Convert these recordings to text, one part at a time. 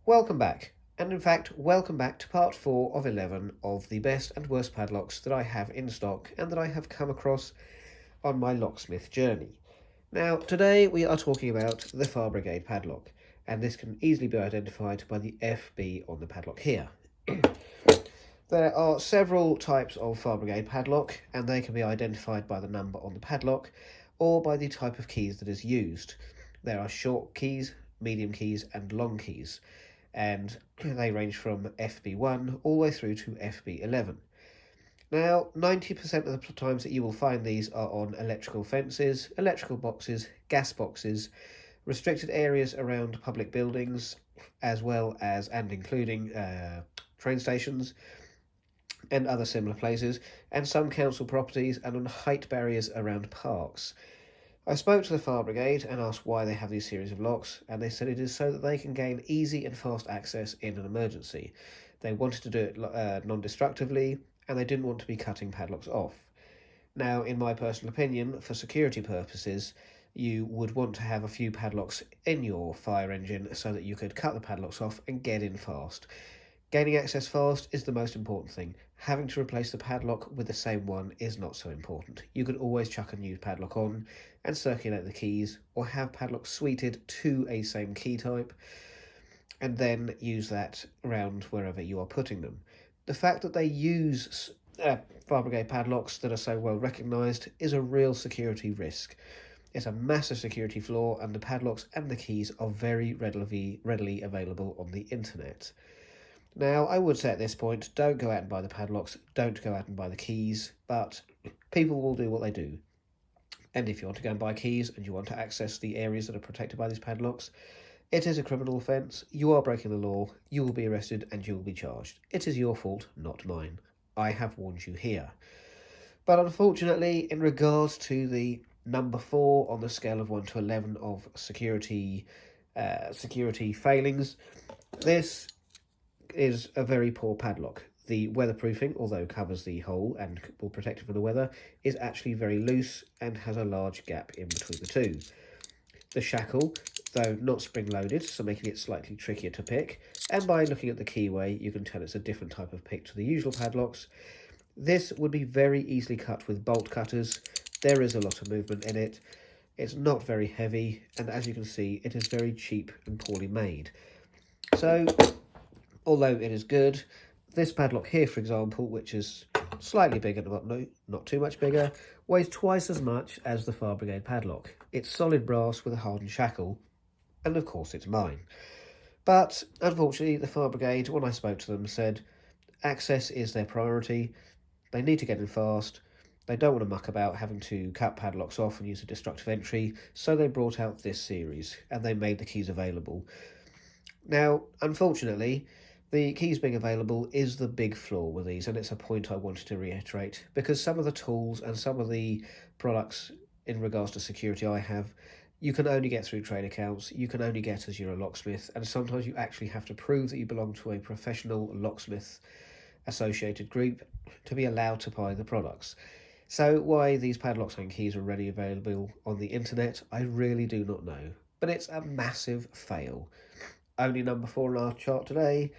Welcome back, and in fact, welcome back to part 4 of 11 of the best and worst padlocks that I have in stock and that I have come across on my locksmith journey. Now, today we are talking about the Fire Brigade padlock, and this can easily be identified by the FB on the padlock here. There are several types of Fire Brigade padlock, and they can be identified by the number on the padlock or by the type of keys that is used. There are short keys, medium keys, and long keys, and they range from FB1 all the way through to FB11. Now, 90% of the times that you will find these are on electrical fences, electrical boxes, gas boxes, restricted areas around public buildings, as well as and including train stations and other similar places, and some council properties, and on height barriers around parks. I spoke to the Fire Brigade and asked why they have these series of locks, and they said it is so that they can gain easy and fast access in an emergency. They wanted to do it non-destructively, and they didn't want to be cutting padlocks off. Now, in my personal opinion, for security purposes, you would want to have a few padlocks in your fire engine so that you could cut the padlocks off and get in fast. Gaining access fast is the most important thing. Having to replace the padlock with the same one is not so important. You can always chuck a new padlock on and circulate the keys, or have padlocks suited to a same key type, and then use that around wherever you are putting them. The fact that they use Fire Brigade padlocks that are so well recognised is a real security risk. It's a massive security flaw, and the padlocks and the keys are very readily available on the internet. Now, I would say at this point, don't go out and buy the padlocks, don't go out and buy the keys, but people will do what they do. And if you want to go and buy keys and you want to access the areas that are protected by these padlocks, it is a criminal offence, you are breaking the law, you will be arrested and you will be charged. It is your fault, not mine. I have warned you here. But unfortunately, in regards to the number 4 on the scale of 1 to 11 of security failings, this is a very poor padlock. The weatherproofing, although covers the hole and will protect it from the weather, is actually very loose and has a large gap in between the two. The shackle, though not spring-loaded, so making it slightly trickier to pick, and by looking at the keyway you can tell it's a different type of pick to the usual padlocks. This would be very easily cut with bolt cutters. There is a lot of movement in it. It's not very heavy, and as you can see, it is very cheap and poorly made. So, although it is good, this padlock here, for example, which is slightly bigger, not too much bigger, weighs twice as much as the Fire Brigade padlock. It's solid brass with a hardened shackle, and of course it's mine. But unfortunately, the Fire Brigade, when I spoke to them, said access is their priority. They need to get in fast. They don't want to muck about having to cut padlocks off and use a destructive entry, so they brought out this series, and they made the keys available. Now, unfortunately, the keys being available is the big flaw with these, and it's a point I wanted to reiterate, because some of the tools and some of the products in regards to security I have, you can only get through trade accounts, you can only get as you're a locksmith, and sometimes you actually have to prove that you belong to a professional locksmith associated group to be allowed to buy the products. So why these padlocks and keys are readily available on the internet, I really do not know, but it's a massive fail. Only number 4 on our chart today,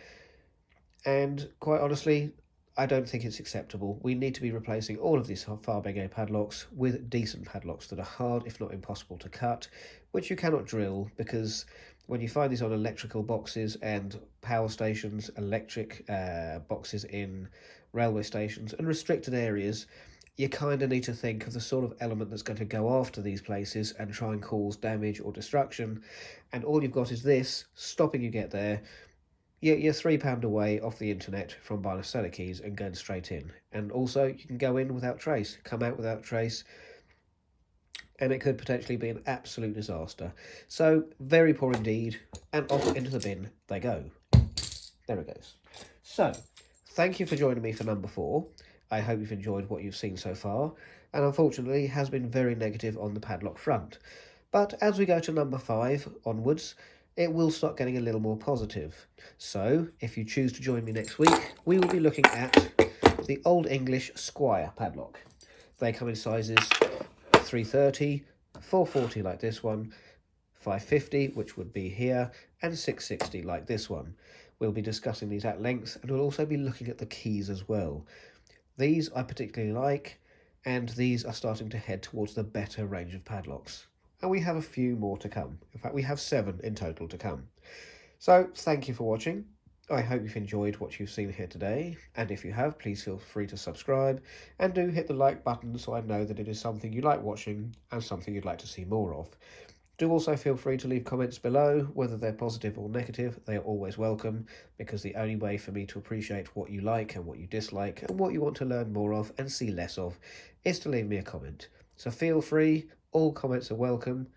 and quite honestly, I don't think it's acceptable. We need to be replacing all of these Fire Brigade padlocks with decent padlocks that are hard, if not impossible to cut, which you cannot drill, because when you find these on electrical boxes and power stations, electric boxes in railway stations and restricted areas, you kind of need to think of the sort of element that's going to go after these places and try and cause damage or destruction, and all you've got is this stopping you get there. You're £3 away off the internet from buying a set of keys and going straight in, and also you can go in without trace, come out without trace, and it could potentially be an absolute disaster. So very poor indeed, and off into the bin they go. There it goes. So thank you for joining me for number 4. I hope you've enjoyed what you've seen so far, and unfortunately has been very negative on the padlock front. But as we go to number 5 onwards, it will start getting a little more positive. So if you choose to join me next week, we will be looking at the Old English Squire padlock. They come in sizes 330, 440 like this one, 550, which would be here, and 660 like this one. We'll be discussing these at length, and we'll also be looking at the keys as well. These I particularly like, and these are starting to head towards the better range of padlocks. And we have a few more to come. In fact, we have 7 in total to come. So, thank you for watching. I hope you've enjoyed what you've seen here today, and if you have, please feel free to subscribe, and do hit the like button so I know that it is something you like watching and something you'd like to see more of. Do also feel free to leave comments below, whether they're positive or negative. They are always welcome, because the only way for me to appreciate what you like and what you dislike and what you want to learn more of and see less of is to leave me a comment. So feel free, all comments are welcome.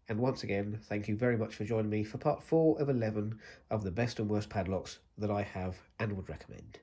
And once again, thank you very much for joining me for part 4 of 11 of the best and worst padlocks that I have and would recommend.